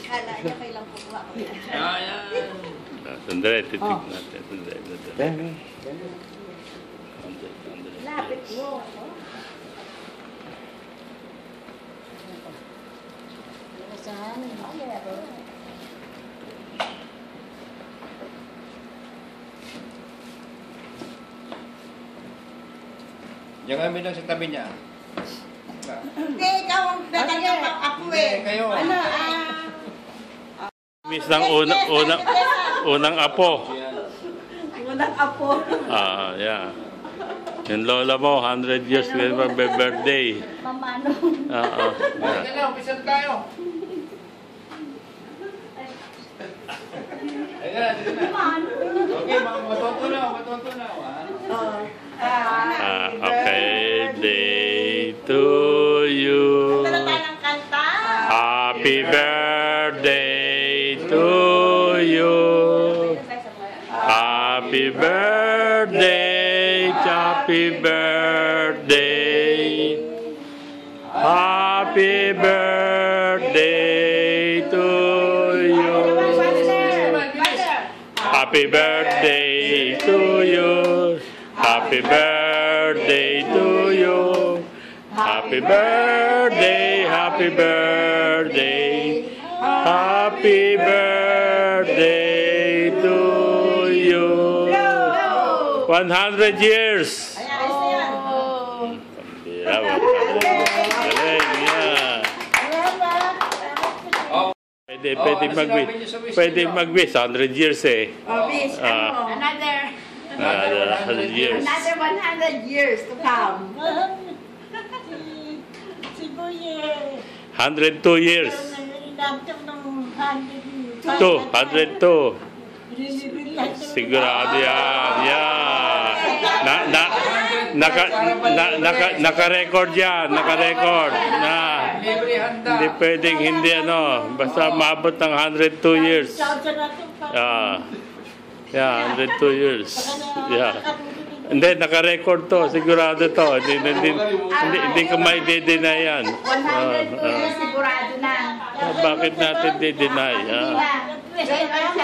Kala niya kailang kukuha ko. Sandali, titig natin. Sandali. Lapit mo. Saan? Yung kami lang sa tabi niya. Hindi, ikaw ang dagang ako eh. Kayo. Ano, Miss ng unang apo. unang apo. Yeah. Yung lola mo, 100 years birthday. Mamano. Yeah. Sige na, umpisa tayo. Sige na. Okay, matuto na. Okay, day to you. Happy birthday to you. Happy birthday, happy birthday. Happy birthday to you. Happy birthday to you. Happy birthday to you. Happy birthday, happy birthday. Happy birthday to you. 100 years. Pwede mag-wish 100 years eh. Wish, another 100 years. Another 100 years to come. 102 years. 102. Sigurado yan. Naka-record yan. Naka-record. Hindi pwedeng hindi basta maabot ng 102 years. Yeah, 102 years. Yeah. Hindi, naka-record to. Sigurado to. Hindi ko may de-deny yan. 102 years, sigurado na. Bakit natin de-deny?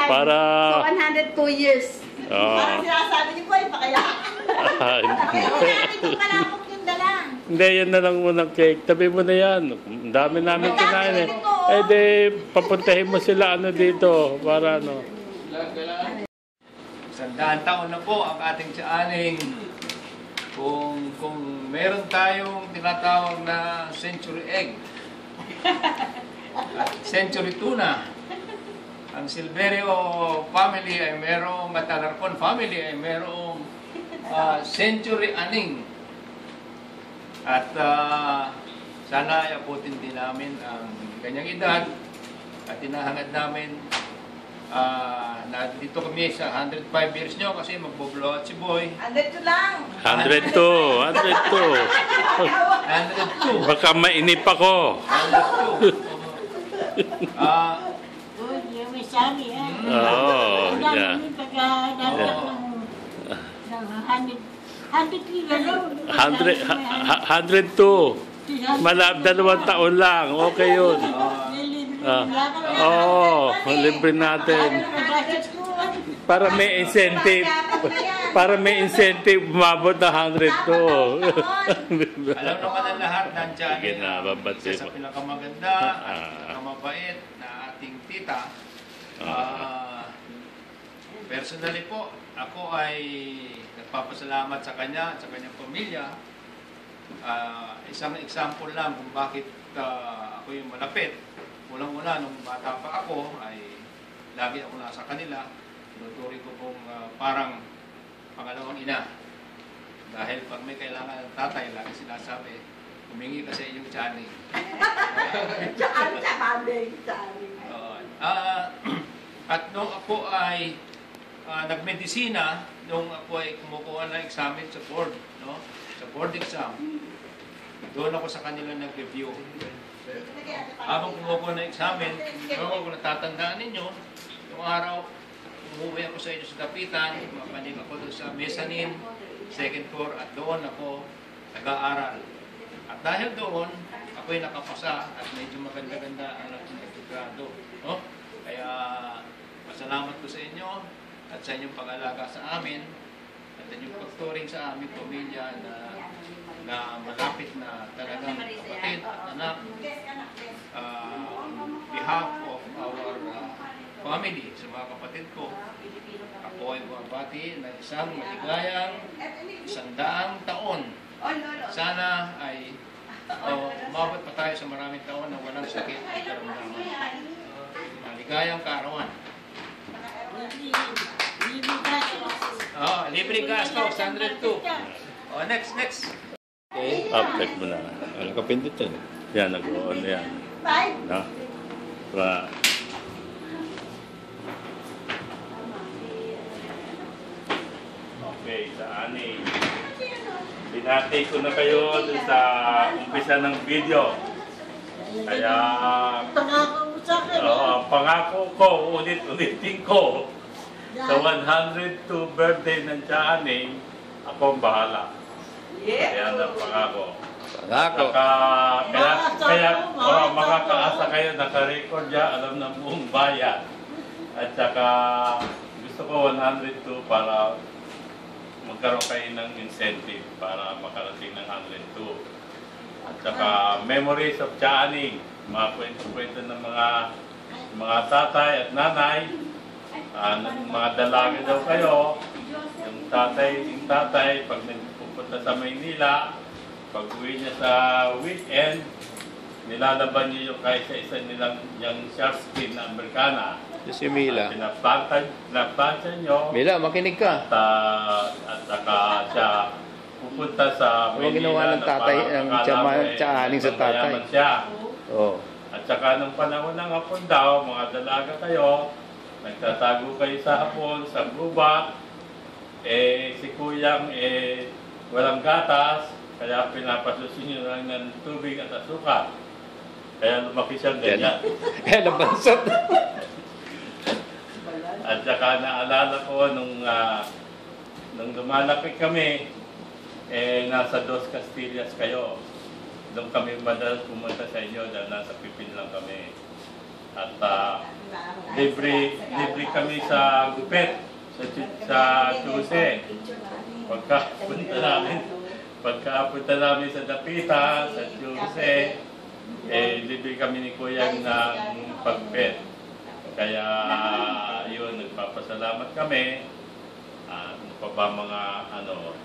Para... 102 years. Parang sinasabi niyo po ay pakaya. Hindi, yan na lang munang cake. Tabi mo na yan. Ang dami namin kinain eh. Eh di, papuntahin mo sila dito. Para 100 taon na po ang ating saaning. Kung meron tayong tinatawag na century egg at century tuna, ang Silverio family ay merong, at Alarcon family ay merong century aning. At sana iabutin din namin ang kanyang edad at hinahangad namin Nandito kami sa 105 years nyo kasi magbo-blow out si Boy. Andito lang. 102. 102. 102. Baka mainip ako. 102. May sabi, Oo, yeah. Hundred 102. Dalawang taon lang. Okay yun. Libre natin. Para may incentive. Para may incentive, umabot na 102. Alam naman ang lahat nandiyan. Sige na, babati Isa sa mo. pinakamaganda at pinakamabait na ating tita. Personally po, ako ay nagpapasalamat sa kanya at sa kanyang pamilya. Isang example lang kung bakit ako yung malapit. Ulang-una, nung bata pa ako, ay lagi ako nasa kanila. Tinuturi ko pong parang pangalawang ina. Dahil pag may kailangan ng tatay, lagi sinasabi, humingi ka sa inyong tiyaning. At nung ako ay nagmedisina, nung ako ay kumukuha ng examen sa board, no? Sa board exam, doon ako sa kanila nag-review. Habang kumukuha ng examen, kung natatandaan ninyo, yung araw, umuwi ako sa inyo sa Dapitan, mapanig ako doon sa mezzanine, second floor, at doon ako nag-aaral. At dahil doon, ako'y nakapasa at medyo maganda-ganda ang aking grado. No? Kaya, masalamat ko sa inyo at sa inyong pag-alaga sa amin at inyong pagturing sa aming pamilya na malapit na talagang kapatid at anak. On behalf of our family, sa mga kapatid ko, ako ay bumabati na isang maligayang 100 taon. Sana ay umabot pa tayo sa maraming taon na walang sakit at karamdaman. Maligayang kaarawan. Libre gastos, 102. Next. Okay. Update mo na. Ano ka pindutin? Yan, nag-on yan. Bye. No? Para okay, sa ani. Binati ko na kayo dun sa umpisa ng video. Kaya pangako ko, ulit-ulitin ko. Sa 102 birthday ng Tiyaning, ako ang bahala. Kaya na pangako. Pangako. Kaya makakaasa kayo, naka-record ya, alam ng buong bayan. At saka gusto ko 102 para magkaroon kayo ng incentive para makarating ng 102. At saka memories of Tiyaning, mga kwento-kwento ng mga tatay at nanay. Mga dalaga daw kayo. Yung tatay, pag nagpupunta sa Maynila, pag uwi niya sa weekend, nilalaban niyo yung kahit sa isa nilang yung shark skin na Amerikana. Si Mila. Pinapantan nyo. Mila, makinig ka. At saka siya pupunta sa Ano ginawa ng tatay, ang Tiyaning sa tatay? Siya. Oh. At saka nung panahon ng hapon daw, mga dalaga kayo, nagtatago kayo sa hapon, sa gubat, si Kuyang walang gatas, kaya pinapasusin nyo lang ng tubig at asukal. Kaya lumaki siyang ganyan. Kaya nabansot. At saka naalala ko nung lumalaki kami, nasa Dos Castillas kayo. Doon kami madalas pumunta sa inyo dahil nasa Pipin lang kami. At libre kami sa gupit, sa Chuse. Pagkapunta namin sa Dapita, sa Chuse, libre kami ni Kuya ng pagpet. Kaya yun, nagpapasalamat kami. Ano pa ba mga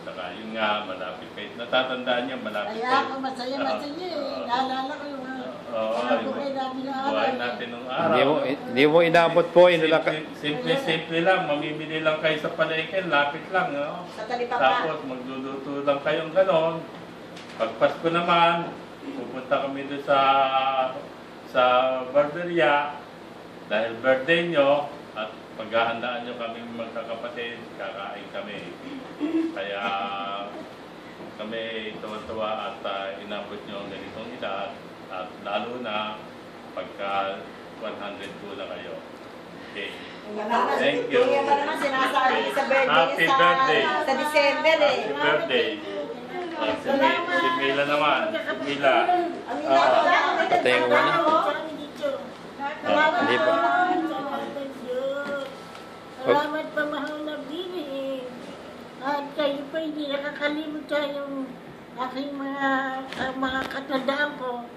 saka yun nga, malapit kayo. Natatandaan niya, malapit kayo. Kaya ako masaya naalala ko yung buhay natin nung araw. Hindi mo inabot po. Simple lang, mamimili lang kayo sa palengke, lapit lang. No? Sa talipapa. Tapos magluluto lang kayong ganon. Pag Pasko naman, pupunta kami doon sa barberia dahil birthday nyo at paghahandaan nyo kami magkakapatid, kakain kami. Kaya kami tuwa-tuwa at inabot nyo ang ganitong edad at lalo na pagka 102 na kayo. Okay. Thank you. Kaya mo naman sinasabi sa birthday Happy birthday. sa December eh. Happy birthday. Si Mila naman. Si Mila. Patay ko muna. Hindi pa. Salamat pa mahal na bini. At kayo pa hindi nakakalimutan yung aking mga katandaan ko.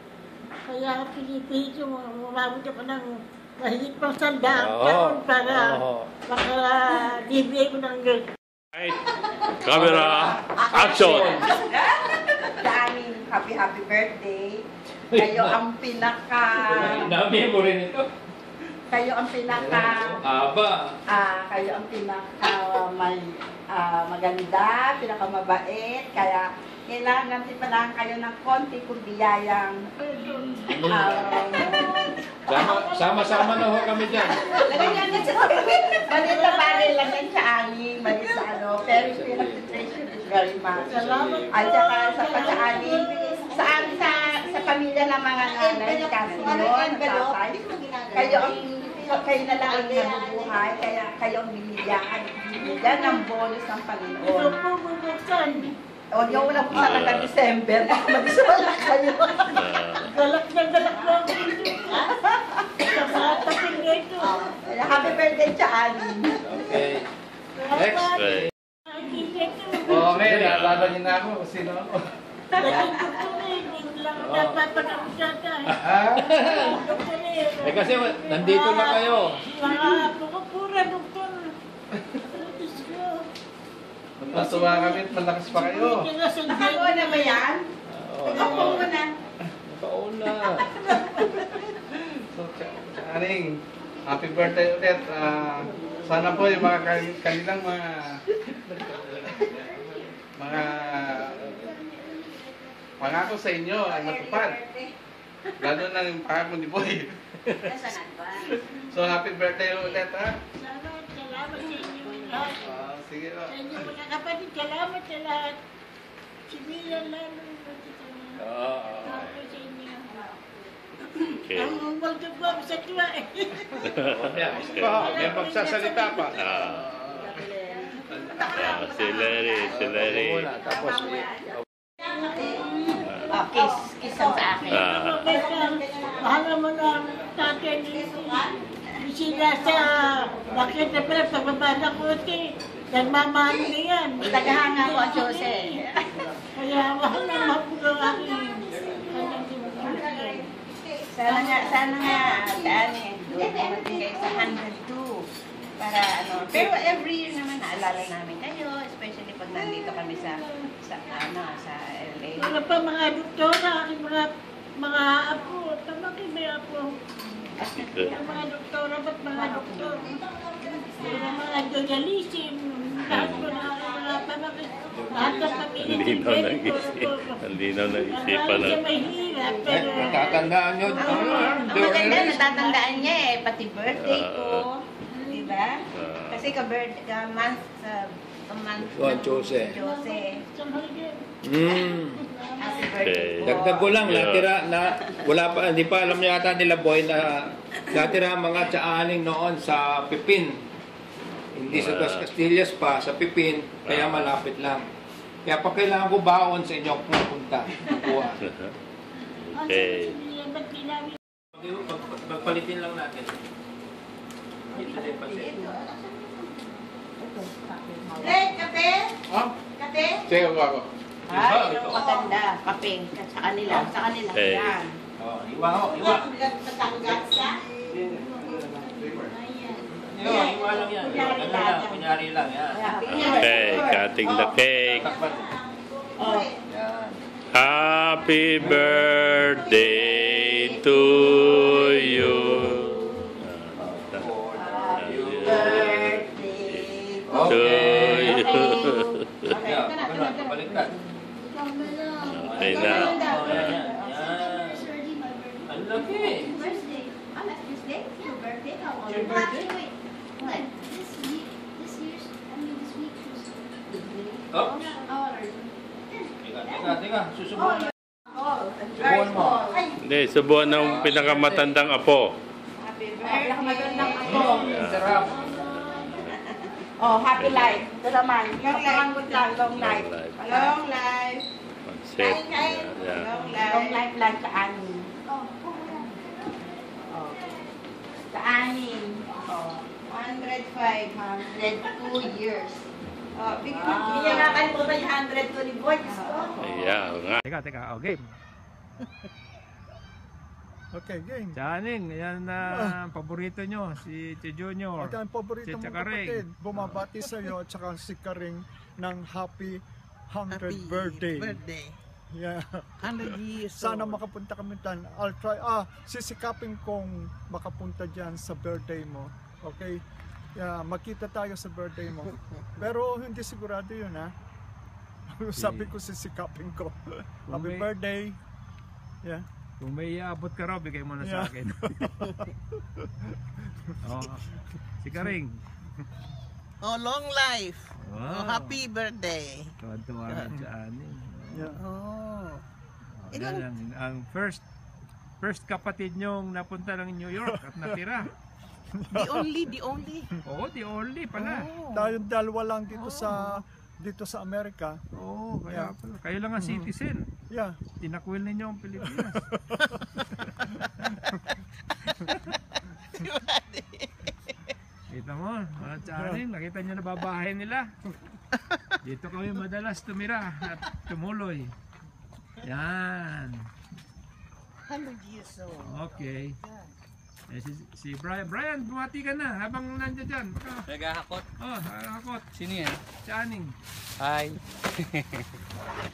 Kaya pinipilit yung umabot ako ng mahigit pang 100 taon para makadibigay ko ng girl. Right. Camera. Action. Daming happy birthday. Kayo ang pinaka... Dami mo rin ito. Kayo ang pinaka... Aba. Kayo ang pinaka maganda, pinaka mabait. Kaya kailangan din pala kayo ng konti kung biyayang... Sama-sama na ho kami dyan. Lagyan yan sa maliit na bagay lang yan sa aning, maliit na ano. Pero yung pinaka-treasure is very much. At saka sa aning, sa pamilya ng mga nanay, kasi yun, tatay, kayo na lang ang nabubuhay, kaya kayo ang binigyan ng bonus ng Panginoon. Ito po bubuksan. O, yung walang buksan hanggang December, baka mag-iswala kayo. Galak na ako dito. Sa mga taping dito. Happy birthday sa aning. Okay. Next. Okay. Okay, naalala niyo na ako kung sino ako. Eh kasi nandito na kayo. Mga pura doktor. Natuwa kami at malakas pa kayo. Ako na ba yan? Ako mo na. Nakauna. So, Aning, happy birthday ulit. Sana po yung mga kanilang mga pangako sa inyo ay matupad. Lalo na yung pangako ni Boy. So, happy birthday ulit, ha? Salamat sa inyo lahat. Sige, Sa inyo mga kapatid, salamat sa lahat. Sibilan lalo. Salamat sa inyo. Okay. Ang magdagwag sa tuwa eh. May magsasalita pa. Si Larry. Tapos Kiss ang sa akin. Mahal naman ang tatay ni sila sa bakit na pala pagbabasa ko ito. Nagmamahal na yan. Tagahanga ko ang Jose. Kaya mahal na mahal ang aking Sana nga, Dani, dumating kayo sa 102. Para ano, pero every year naman naalala namin kayo, especially pag nandito kami sa LA. Wala pa mga doktora, aking mga apo, pamaki may apo. Yung mga doktora, ba't mga doktor? Yung mga dialysim, lahat po na mga pamaki. Lahat ng pamilya. Ang linaw ng isipan Siya na. may hirap, pero... natatandaan nyo. Ang maganda, natatandaan niya eh, pati birthday ko. Diba? Kasi ka-month Jose. Happy birthday po. Dagdag ko lang, natira na, wala pa, hindi pa alam yata nila Boy na natira ang mga tsaaning noon sa Pipin. Hindi sa Dos Castillas pa, sa Pipin, kaya malapit lang. Kaya pa kailangan ko baon sa inyo kung pupunta. Kuha. Okay. Pagpalitin lang natin. Ito na yung pasin. Kape? Ha? Kape? Sige, ako. Ay, ito maganda. Kape. Sa kanila. Eh. Yan. Iwa ho, iwa. Iwa lang yan. Ano lang, kunyari lang. Yan. Okay, cutting the cake. Yan. Happy birthday to you. To you. Baliktad. Okay na. Ang laki. Birthday. Oh, that's Tuesday? Your birthday? How old? Your birthday? Wait. When? Oops. Teka. Susubukan. Subukan mo. Hindi, subuan ng pinakamatandang apo. Happy birthday. Magandang ako. Sarap. Oh, happy life. Ito naman. Long life. Long life. Long life. Set. Yeah. Long life lang sa anin. Oh. Sa anin. Oh. 105. 102 years. Oh, hindi niya nakalimutan yung 102 ni Boy. Yeah, nga. Teka. Oh, game. Okay, game. Janing, yan na paborito nyo, si Junior. Okay, ang paborito Si mong Chakaring. kapatid, bumabati sa iyo at saka si Karing ng happy 100th birthday. Yeah. 100 years Sana makapunta kami dyan. I'll try. Sisikapin kong makapunta dyan sa birthday mo. Okay? Yeah, makita tayo sa birthday mo. Pero hindi sigurado yun, ha? Sabi ko sisikapin ko. Happy birthday. Yeah. Kung may iabot ka raw, bigay mo na sa akin. Oh, si Karing. Oh, long life. Wow. Oh, happy birthday. Tuwan-tuwa ka Janing. Yeah. Oh. Yan ang first kapatid nyong napunta ng New York at natira. The only. Oo, the only pala. Oh. Tayong dalawa lang dito sa Amerika. Oo, kaya pala. Kayo lang ang citizen. Yeah. Tinakwil ninyo ang Pilipinas. Kita mo, mga Janing, nakita nyo na babahay nila. Dito kami madalas tumira at tumuloy. Yan. 100 years old. Okay. Eh, si Brian. Brian, bumati ka na habang nandiyan dyan. Nagahakot? Oh, hakot. Sino yan? Janing. Hi.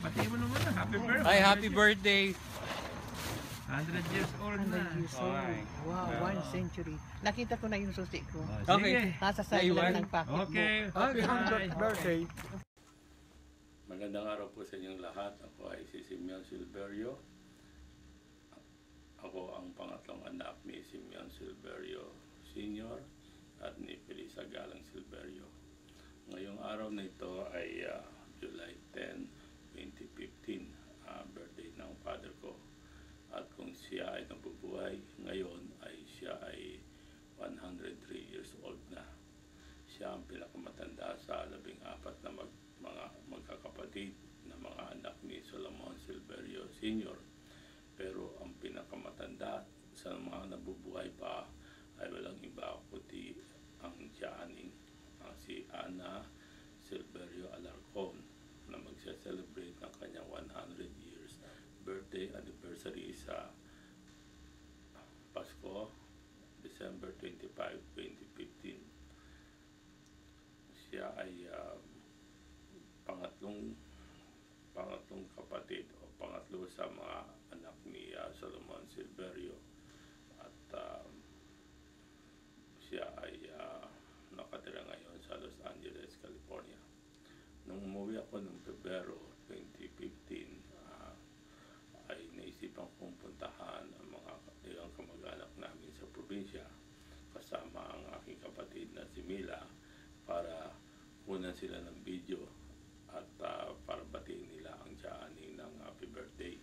Pati mo naman na. Happy birthday. Hi, happy birthday. 100 years old na. 100 years old. Okay. Wow, 1 century. Nakita ko na yung susi ko. Oh, Okay. sige. Nasa side Naiwan. lang ng pocket Okay. Happy 100th birthday. Magandang araw po sa inyong lahat. Ako ay si Simeon Silverio. Ako ang pangatlong anak ni Simeon Silverio Sr. at ni Felisa Galang Silverio. Ngayong araw na ito ay July 10, 2015, birthday ng father ko. At kung siya ay nabubuhay ngayon ay siya ay 103 years old na. Siya ang pinakamatanda sa 14 na mga magkakapatid na mga anak ni Solomon Silverio Sr. Pero ang pinakamatanda sa mga nabubuhay pa ay walang iba kundi ang Janing, si Ana Silverio Alarcon, na magse-celebrate ng kanyang 100 years birthday anniversary sa Pasko, December 25, 2015. Siya ay pangatlong kapatid o pangatlo sa mga anak ni Solomon Silverio at siya ay nakatira ngayon sa Los Angeles, California. Nung umuwi ako noong Pebrero 2015 ay naisipan kong puntahan ang mga ilang kamag-anak namin sa probinsya kasama ang aking kapatid na si Mila para kunan sila ng video at para batiin nila ang Janing ng happy birthday.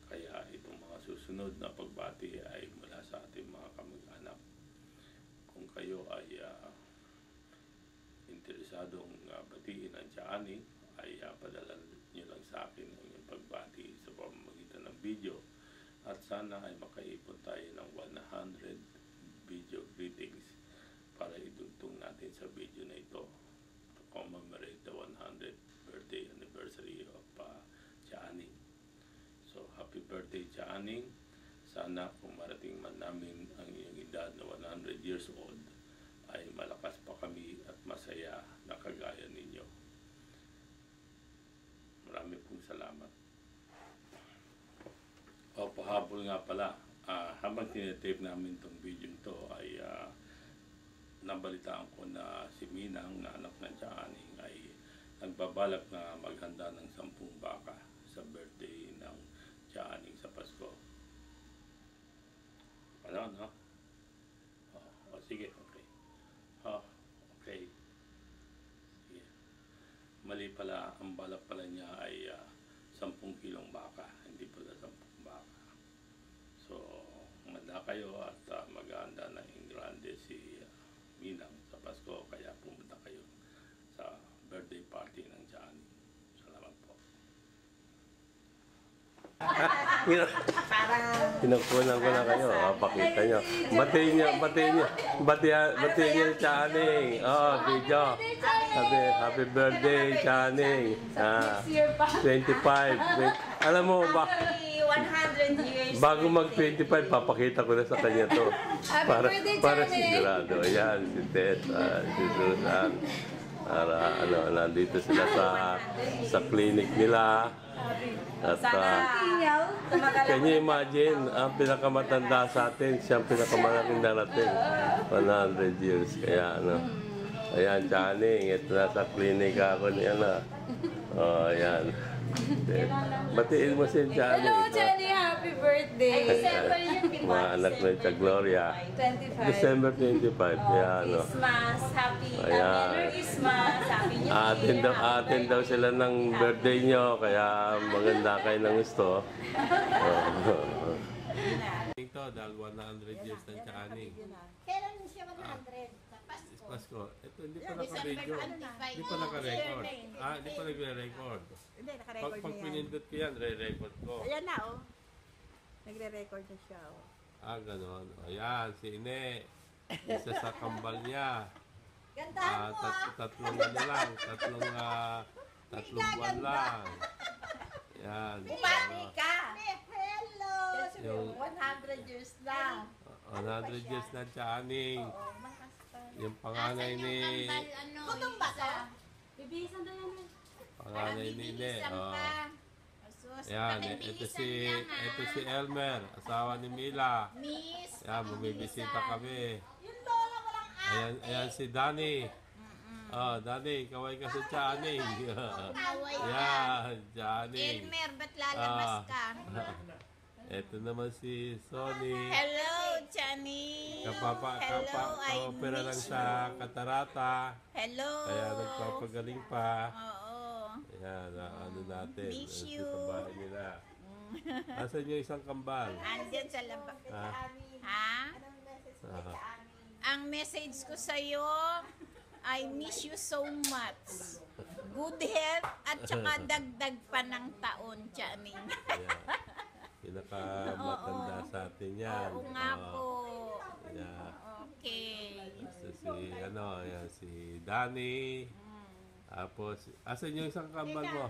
Kaya itong mga susunod na pagbati ay mula sa ating mga kamag-anak. Kung kayo ay interesadong batiin ang Janing, ay padala nyo lang sa akin ang inyong pagbati sa pamamagitan ng video. At sana ay makaipon tayo ng 100 video greetings para idugtong natin sa video na ito to commemorate the 100th birthday anniversary of Janing. So, happy birthday Janing. Sana kung marating man namin ang iyong edad na 100 years old, ay malakas pa kami at masaya na kagaya ninyo. Marami pong salamat. O, pahabol nga pala, habang tinetape namin itong video ito ay nabalitaan ko na si Minang na anak ng Janing ay nagbabalak na maghanda ng 10 baka sa birthday ng Janing sa Pasko. Ano, no? Sige, okay. Okay. Sige. mali pala, ang balak pala niya ay 10 kilong baka, hindi pala 10 baka. So, manda kayo at mag-aanda ng Ingrande si Minang sa Pasko, kaya pumunta kayo sa birthday party ng Johnny. Salamat po. Kinukunan ko na kayo, pakita nyo. Batiin niyo yung Channing. Video. Happy birthday, Channing. 25. Alam mo ba, 100 years. bago mag-25, papakita ko na sa kanya to. Para sigurado. Ayan, si Ted, si Susan. Para nandito sila sa clinic nila. At can you imagine, ang pinakamatanda sa atin, siya ang pinakamalaking darating. 100 years. Kaya ayan, Channing, ito na sa clinic ako niya na. Ayan. Batiin mo si Channing. Hello, Johnny! Happy birthday! December yun, mga anak na ito, Gloria. 25. December 25. Kaya Christmas! Happy Ayan. Merry Christmas! Happy New Year! atin daw sila ng birthday nyo, kaya maganda kayo ng gusto. Ito, dahil 100 years ng Channing. Kailan siya 100? Pasko. Ito, hindi pa naka-video. Hindi pa naka-record. Hindi pa nagre-record. Hindi, naka-record Pag niya yan. pinindot ko yan, re-record ko. Ayan na, oh. Nagre-record na siya, oh. Ganon. Ayan, si Ine. Isa sa kambal niya. Gandahan mo Tatlong lang. Tatlong buwan lang. Yan. Bumati ka! Hello! Yung 100 years na. 100 years na Channing. Yung panganay ni... Kutong ba to? Bibihisan na yan. Panganay ni Ine. Yan, ito si Elmer, asawa ni Mila. Miss. Yan, bumibisita kami. Yung lola walang Ayan si Danny. Danny, kaway ka sa Channing. Yan, Channing. Elmer, ba't lalabas ka? Ito naman si Sonny. Hello, Johnny. Kapopera lang sa Katarata. Hello. Kaya nagpapagaling pa. Oo. Ayan, natin. Miss you. Sa bahay nila. Asan yung isang kambal? Andyan sa labas. Ah. Ha? Ah. Ang message ko sa'yo, I miss you so much. Good health at saka dagdag pa ng taon, Channing. Pinakamatanda sa atin yan. Oo nga po. Yeah. Okay. Si Danny. Tapos, asan yung isang kambal mo?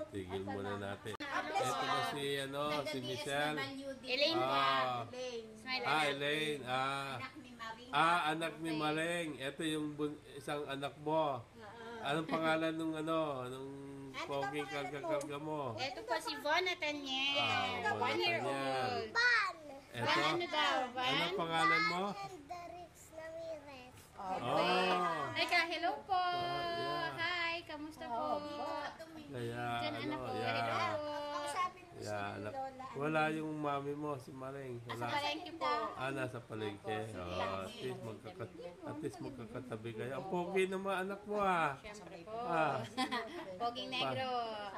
Itigil muna natin. Ito ba si Michelle? Elaine pa. Elaine. Anak ni Maring. Ito yung isang anak mo. Anong pangalan nung poging karga mo? Ito po si Von Nathaniel. 1 year old. Ito? Anong pangalan mo? Hello po. Yeah. Hi, kamusta po? Kaya, Diyan anak ko. yeah. Hello po. Yeah, wala yung mami mo, si Maring. Sa Wala. palengke po. Nasa palengke. At least magkakatabi kayo. Ang pogi ng mga anak mo Siyempre po. Poging Pa- Negro.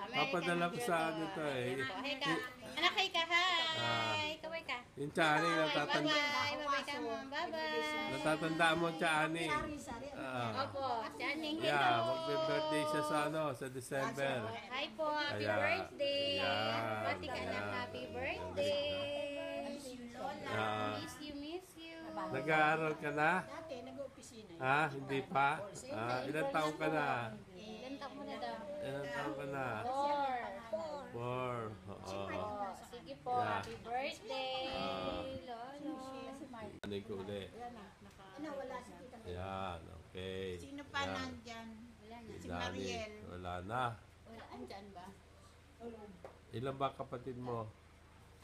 Papadala ko sa to eh. Hi ka. Anak, hi ka. Hi. Kaway ka. Yung Channing, Bye-bye. Bye-bye ka mo. Bye-bye. natatandaan mo Channing. Opo. Channing, Yeah, hello. magbe-birthday siya sa December. Hi po. Happy Ayan. birthday. Ayan. Pati ka na. Happy birthday. Ah, Miss you. nag-aaral ka na? Hindi pa? Ilang taon ka na? Ilan taon mo na daw? Ilang taon ka na? 4. 4. Oo. Sige po. Yeah. Happy birthday. Lolo. Ano ko ulit? Yan, okay. Sino pa Yan. nandyan? Wala na. Si Dani, Mariel. wala na. Wala. Andyan ba? Ilan ba kapatid mo?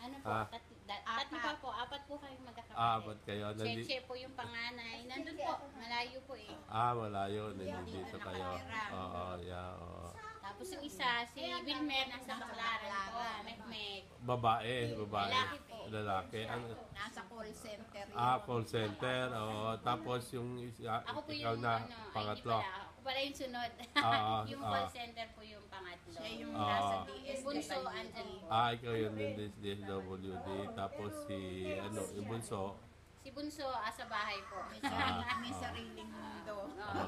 Ano po? Ah. Tatlo pa po. 4 po kayong magkakapatid. Apat kayo. Cheche po yung panganay. Nandun po. Malayo po eh. Malayo. Nandito kayo. Oo, yeah, oo. Tapos yung isa, si Wilmer, nasa Baclaran po, Mekmek. Babae. Lalaki po. Lalaki. Ano? Nasa call center. Call center. Oo. Tapos yung Ako po ikaw yung, na, ay, pangatlo. hindi pala. Ako pala yung sunod. yung call center po yung pangatlo. Siya yung nasa Bunso, andyan po. Ikaw yun din DSWD. Tapos si, yung bunso. Si Bunso, sa bahay po. May sariling mundo.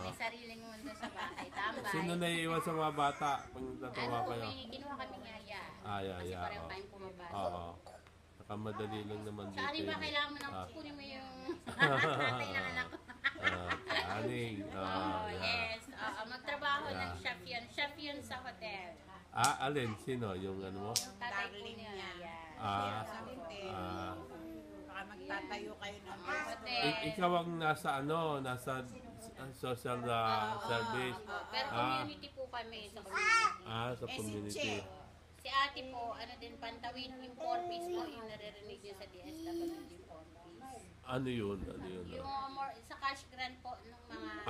May sariling mundo sa bahay. Tambay. Sino naiiwan sa mga bata pag natawa kayo? May ginawa kami yaya. Yaya. Kasi pareho tayong pumabasa. Oo. Nakamadali lang naman dito. Sa ba kailangan mo nang kunin mo yung tatay ng anak ko? Aning. Yes. Magtrabaho ng chef yun. Chef yun sa hotel. Alin? Sino? Yung ano mo? Yung tatay po niya. Baka magtatayo kayo ng Hotel. Ikaw ang nasa social service. Pero community po kami sa community. Sa community. Si ate po, din Pantawid, yung 4-piece po, yung naririnig niyo sa DSWD 4-piece. Ano yun? Yung more, sa cash grant po ng mga...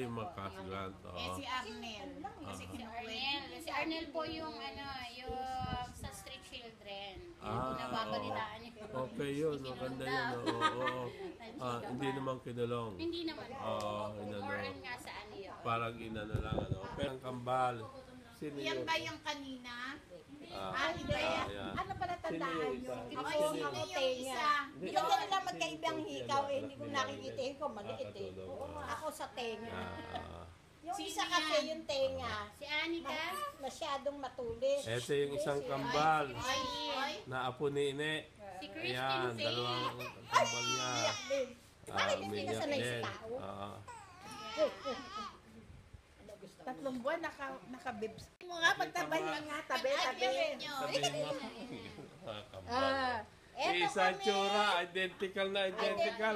Yung mga cash grant. Si Arnel. Si Arnel po yung yung sa street children. Yung nababalitaan niyo. Okay yun. Maganda yun. Oo. Hindi naman kinulong. Hindi naman. More on nga sa yun. Parang inano lang. Pero ang kambal. Sino Yan yun? ba yung kanina? Hindi. Ano pala tandaan nyo? Ako yung Tenga. Yung nila magkaibang hikaw hindi ko nakikita ko maliit Ako sa tenga. Yung isa kasi yung tenga. Si Anika. Masyadong matulis. Ito yung isang kambal na apo ni Ine. Si Christine Ayan, Faye. dalawang kambal niya. Bakit hindi ka umiyak sanay din. sa tao? 3 buwan naka-bibs. Mo nga, pagtabay nga, tabi. Sabihin mo. Kambal. Isa tsura, identical na identical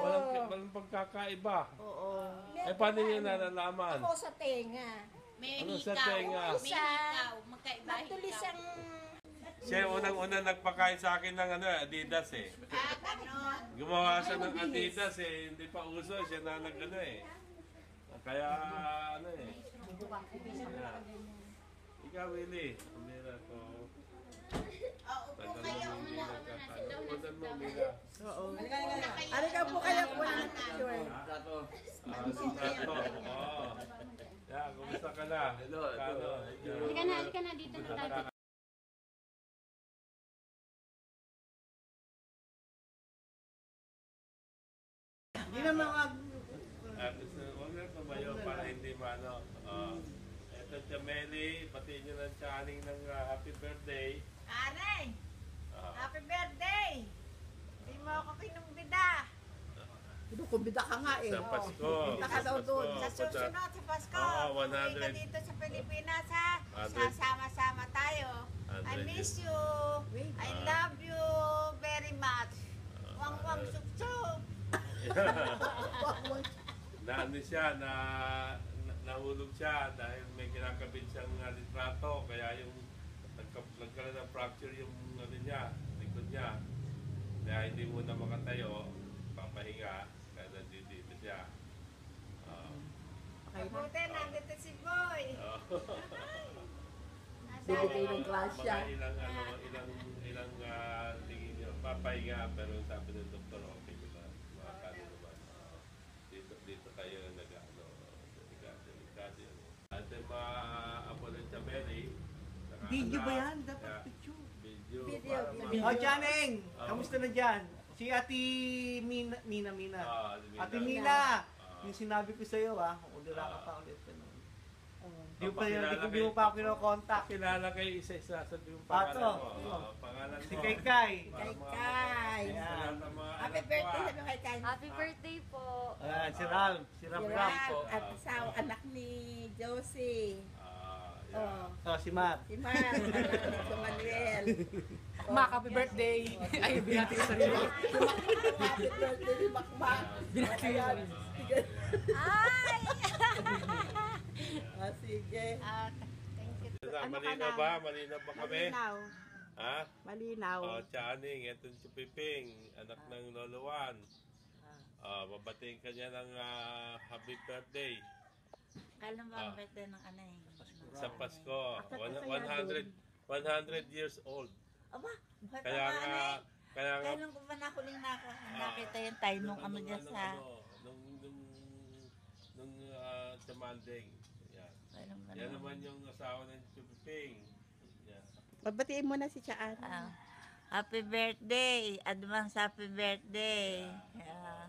walang pagkakaiba. Oo. Paano nyo nalalaman? Ako sa tenga. May Ano sa hikaw. tenga? May hikaw. Magkaiba Matulis hikaw. ang... Siya yung unang-unang nagpakain sa akin ng Adidas eh. ganon. Gumawa siya ng Adidas eh, hindi pa uso, siya na Kaya Ikaw, Willie, umira ko. Tagal mo hindi nagkakain. Puntan mo, Mira. Oo. Ano ka po kaya po ng picture? Sato. Kumusta ka na? Halika na, dito na tayo. Hindi na mga... Huwag na tumayo para hindi maano. Ito si Meli, pati nyo ng tiyaning ng happy birthday. Aray! Happy birthday! Hindi mo ako kinumbida. Kinukumbida ka nga eh. Sa Pasko. Punta ka daw doon. Sa susunod sa Pasko. Oo, 100. Pumunta dito sa Pilipinas ha. Sasama-sama tayo. I miss you. I love you very much. Wang-wang sup-sup. Naano siya, nahulog siya dahil may kinakabit siyang litrato. Kaya yung nagkaroon ng fracture yung niya, likod niya. Kaya hindi muna makatayo, papahinga. Kaya nandito siya. Mabuti, nandito si Boy. Bibigay ng klasya. Ilang tingin niyo, papahinga, pero sabi ng doktor, okay naman, makakano naman. Dito tayo nag-ano, delikado yun. At yung mga apo ng Chameli, Video ba yan? Dapat picture. Video. Janeng! Kamusta na dyan? Si Ate Mina. Ate Mina! Yung sinabi ko sa'yo ulila ka pa ulit. Hindi mo pa ako kinokontak. Kilala kayo isa-isa sa yung Pato. pangalan mo. Pangalan mo. Si Kay. Happy birthday sa kay Kay. Happy birthday po. Si Ram po. At sa anak ni Josie. Si Mar. Si Mar, anak ni Manuel. Happy birthday! Ay, binati ko sarili. Happy birthday ni Makmak. Binati ko sarili. Ay! Sige. Thank you. Malinaw ba? Malinaw ba kami? Ha? Malinaw. Tiyaning, ito si Piping, anak ng Lolo Juan. Babating ka niya ng happy birthday. Kailan ba Ah. ang birthday ng anay? Sa Pasko. 100 years old. Aba, buhay pa Kaya ba nga, anay? kaya nga, Kailan ko ba nakuling nakita yung tayo nung ano dyan sa... nung sa Manding. Yan. Kailan ba Yan na- naman yung asawa ng Chuping. Yan. Babatiin mo na si Chaan. Ah, happy birthday! Advance happy birthday! Yeah.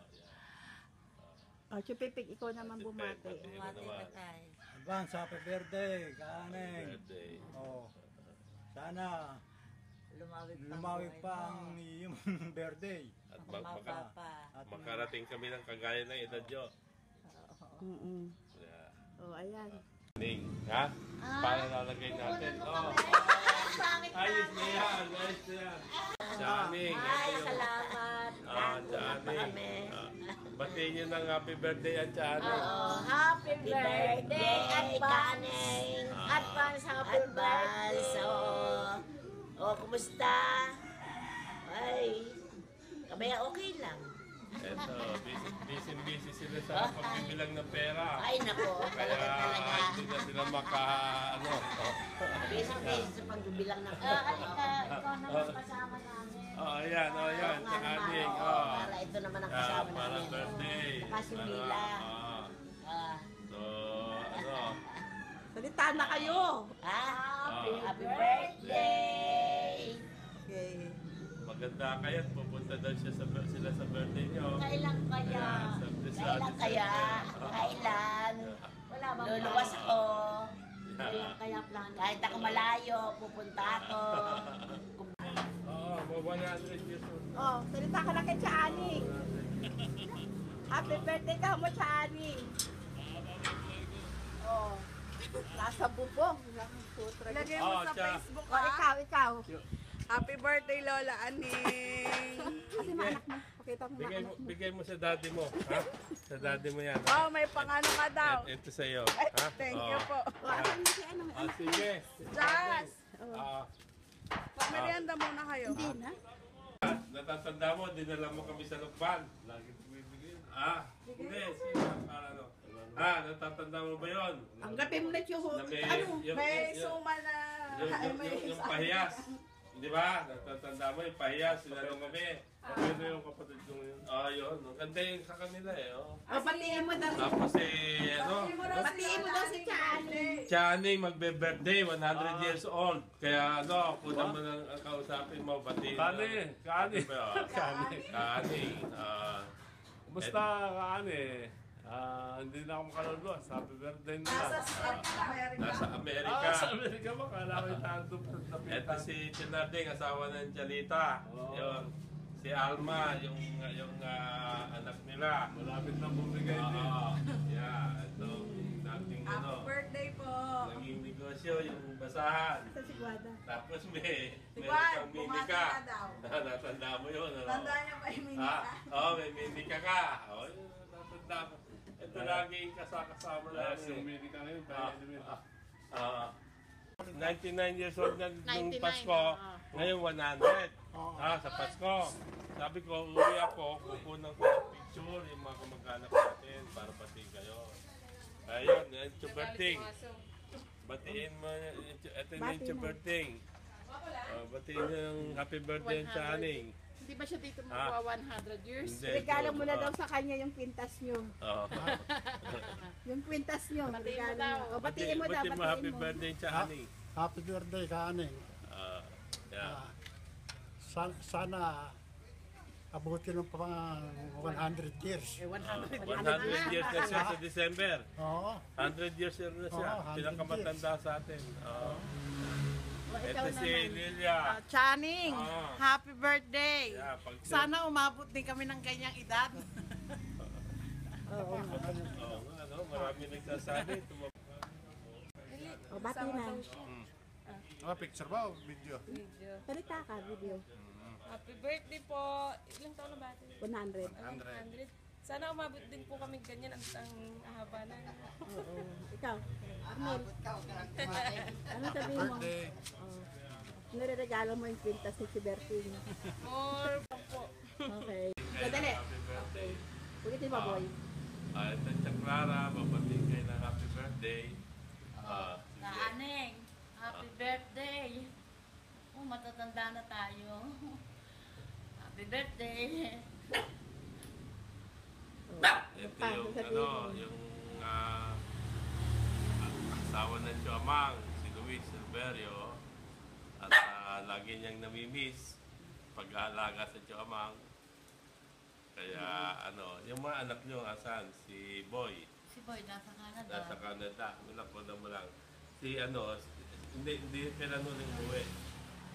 Oh, Chupipig, ikaw naman bumati. Bumati na tayo. Advance, happy birthday, Kaneng. Birthday. Oh, sana Lumawi pa ang iyong birthday. At Lumaba pa. makarating kami ng kagaya ng edad nyo. Mm-mm. Yeah. Oh, ayan. Ning, ha? Para lalagay natin. Oh. Ayos na yan, ayos na yan. Janing, Ay, salamat. Janing. Batiin nyo ng happy birthday at Janing. Happy birthday, Advance! Advance, happy birthday! Oh, kumusta? Ay, kami okay lang. Eto, busy sila sa pagbibilang ng pera. Ay, nako, Kaya talaga. hindi na sila ano. Busy sa pagbibilang ng ikaw naman kasama namin. Ayan, Janing. Para ito naman ang kasama Para namin. birthday. Saka si Mila. So, Salita na kayo. Happy birthday! Okay. maganda kaya pupunta daw sila sa birthday nyo. Kailan kaya? Kailan kaya? Kailan? Wala bang Luluwas ako. Kailan kaya plano? Kahit ako malayo, pupunta ako. Oo, 100 years old. Oh, salita ka na kay Chaaning. Happy birthday ka mo, Chaaning. Oh. Nasa bubong. Lagay mo sa Cha. Facebook Oh, ikaw. Happy birthday, Lola Aning. Kasi manak mo. Pakita mo Bigay mo sa daddy mo, ha? Sa daddy mo yan. Oh, may pangano ka daw. Ito sa iyo. Ay, Ha? thank you po. Asan si ano? Sige. Jazz, Ah, pamerienda muna kayo. Hindi na. natatanda mo, dinala mo kami sa Lukban. Lagi bumibigay. Hindi. Para ano? Natatanda mo ba yun? Ang gabi mo na yung Na may, ano? May suma na. yung pahiyas. Di ba? Natatanda mo yung pahiyas. Sinanong kami. Pero yung kapatid ko yun. Yun. Ganda yung sa kanila eh. Oh. Batiin mo daw. Tapos Batiin mo daw si Chaaning. Channing magbe-birthday, 100 years old. Kaya kung naman ang kausapin mo, batiin mo. Kani. Kumusta Kani? Hindi na ako makaluluwas. Happy birthday nila. Nasa Amerika. Sa Amerika ba? Kala ko yung tando na Ito si Chinarding, asawa ng Chalita. Yun. Si Alma, yung anak nila. Malapit na bumigay din. Yeah, ito. Dating Happy birthday po. naging negosyo, yung basahan. Sa Sigwada. Tapos may Juan, kang mini bumati ka. na daw. Natanda mo yun. Ano? Tandaan niyo ba yung minika? May mini ka ka. Yun, natanda mo. Ito lagi yung kasama Last yung namin. mini ka ngayon. Tayo namin. 99 years old na nung Pasko, ngayon 100. Sa Pasko. Sabi ko, uwi ako, kukunan ko ng picture, yung mga kamag-anak natin, para pati kayo. Ayun, yung Chuberting. Batiin mo, ito yung Chuberting. Batiin nyo yung happy birthday yung Channing. Hindi ba siya dito magwa 100 years? Hindi, Regalo mo na ito, daw sa kanya yung kwintas nyo. Yung kwintas nyo. Regalo mo. O, batiin mo daw. Batiin mo happy birthday yung Channing. Happy birthday, Kaning. Yeah. Sana abutin mo pa 100 years. 100 years na siya sa December. Oo. 100 years na siya. Oo, 100 Pinakamatanda sa atin. Ito si Lilia. Channing, happy birthday. Yeah, Sana umabot din kami ng kanyang edad. Marami nagsasabi. O, bati na. Picture ba o video? Salita ka, video. Happy birthday po. Ilang taon na ba? 100. 100. Sana umabot din po kami ganyan ang haba na. Oo. Ikaw, Arnel. Ano sabihin mo? Birthday. Nireregalo mo yung kwintas ni si Berting. More po. Okay. Madali. Happy birthday. Ulitin mo, boy. Ito si Clara, babatiin kayo ng happy birthday. Na Aneng, happy birthday. Oh, matatanda na tayo. Happy birthday. Ito yung yung asawa ng Chuamang, si Luis Silverio. At lagi niyang namimiss pag-aalaga sa Chuamang. Kaya yung mga anak niyo asan? Si Boy. Si Boy nasa Canada. Nasa Canada. Wala po na mo lang. Si hindi kailan huling umuwi.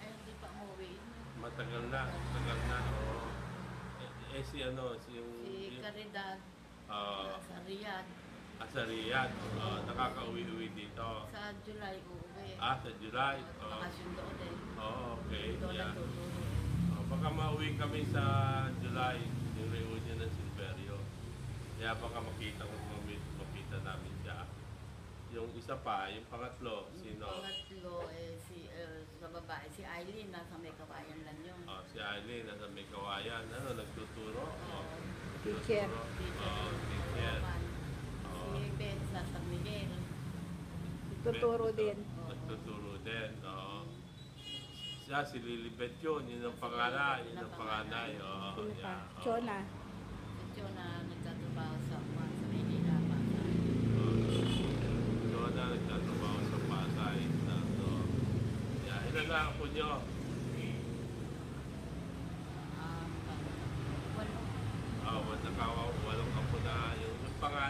Hindi pa umuwi. Matagal na. Si Caridad. Sa Riyadh. Sa Riyadh. Nakaka-uwi-uwi dito. Sa July uuwi. Sa July. Bakasyon doon din. Okay. Doon Yeah. nagtuturo. Baka mauwi kami sa July, yung reunion ng Silverio. Kaya baka makita namin siya. Yung isa pa, yung pangatlo, sino? Yung pangatlo, sa babae, si Eileen, nasa may kawayan lang yun. Si Eileen, nasa may kawayan. Nagtuturo? Teacher. Teacher. Si Ben sa San Miguel. Nagtuturo din. Nagtuturo din, siya, si Lilibet yun ang panganay. Chona. Si Chona, nagtatrabaho sa Manila. Chona, nagtatrabaho sa Pasay. Ilan na ako nyo? Walong ako na.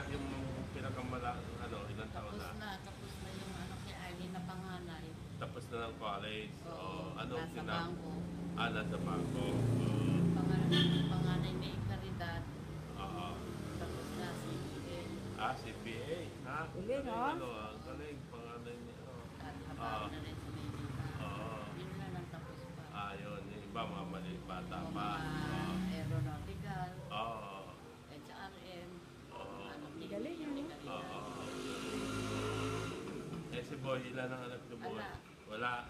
Yung pinakamala, ilang taon na? Tapos na yung anak ni Eileen na panganay. Tapos na ng college. Nasa bangko. Nasa bangko. Panganay ni Caridad. Tapos na si BA. CPA. Galing, Galing, panganay niya. Habang na rin sa Maynila. Yun na lang tapos pa. Yun. Yung iba, mga maliit bata pa. Aeronautical. HRM. Galing yun. Si Boy, ilan ang anak ni Boy? Wala.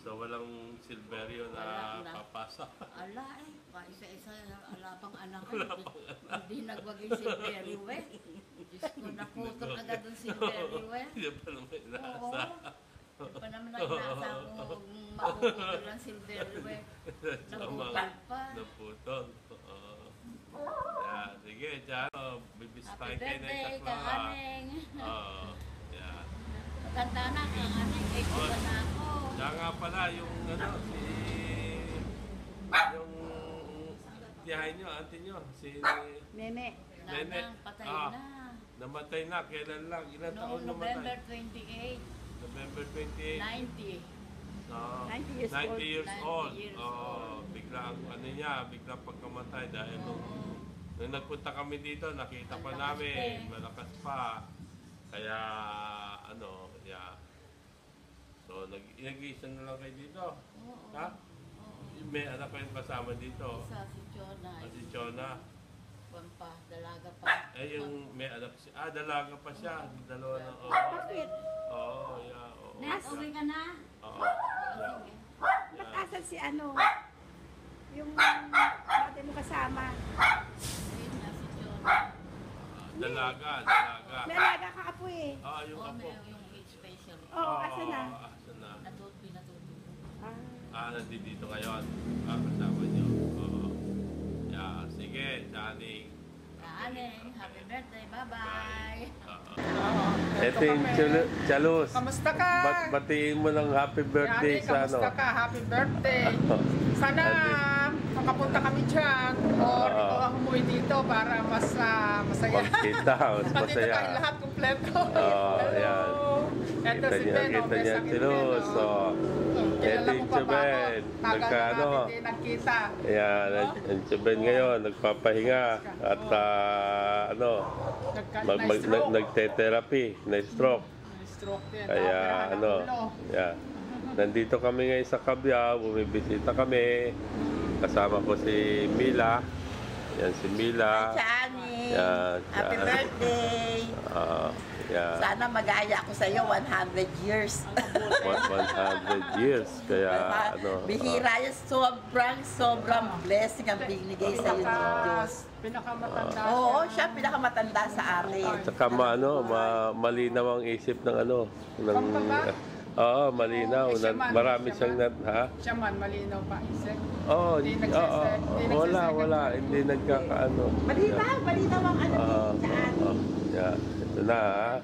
So, walang Silverio na papasa. Ala isa-isa, ala pang anak ko. Hindi nagwagay Silverio Diyos ko, naputol agad yung Silverio Hindi pa naman inasa. Hindi pa naman inasa kung mapuputol ang Silverio Naputol pa. Naputol. Sige, dyan. Bibisitahin kayo na Happy birthday, Clara. Kaaneng. Maganda na, Kaaneng. Ito ba na ako? Kaya nga pala, yung tiyahin nyo, auntie nyo, si Nene. Nene. Patay na. Namatay na, kailan lang? Ilan taon November namatay? 28. November 28. 90. 90 years old. Biglang biglang pagkamatay dahil nung nagpunta kami dito, nakita pa namin, malakas pa. Kaya so nag-iisa na lang kayo dito. Ha? May anak kayong kasama dito. Isa si Chona. Si Chona. Pa, dalaga pa. Yung may anak siya. Dalaga pa siya. Dalawa na. Bakit? Uwi ka na? Nakasan si yung dati mo kasama. Ayun nga si Chona. Dalaga. May alaga ka apo eh. Yung apo. Yung special. Asan na? Nandito ngayon. Kasama nyo. Sige, Johnny. Kaaneng, happy birthday. Bye-bye. Ito yung Chalos. Kamusta ka? Batiin mo ng happy birthday Yani, sa kamusta ka? Happy birthday. Sana makapunta kami dyan or ikaw ang umuwi dito para mas masaya. Magkita, mas Nandito masaya. tayo lahat kompleto. Yan. Ito si Ben. Kita niya si Luz. Ito yung Chuben. Tagal na natin nagkita. Yan, ang Chuben ngayon, nagpapahinga at nagte-therapy, na-stroke. Stroke din. Kaya nandito kami ngayon sa Cabiao, bumibisita kami. Kasama ko si Mila. Yan si Mila. Chani. Yan. Happy birthday. Yeah. Sana mag-aaya ako sa iyo 100 years. 100 years. Kaya ano. Bihira yan. Sobrang blessing ang binigay sa iyo ng Diyos. Pinakamatanda. Oo, siya pinakamatanda sa akin. Tsaka malinaw ang isip ng ano. Oo, malinaw. Marami siyang ha? Siya man, malinaw pa isip. Oo, wala. Hindi nagkakaano. Malinaw ang ano. Yeah, ito na ha.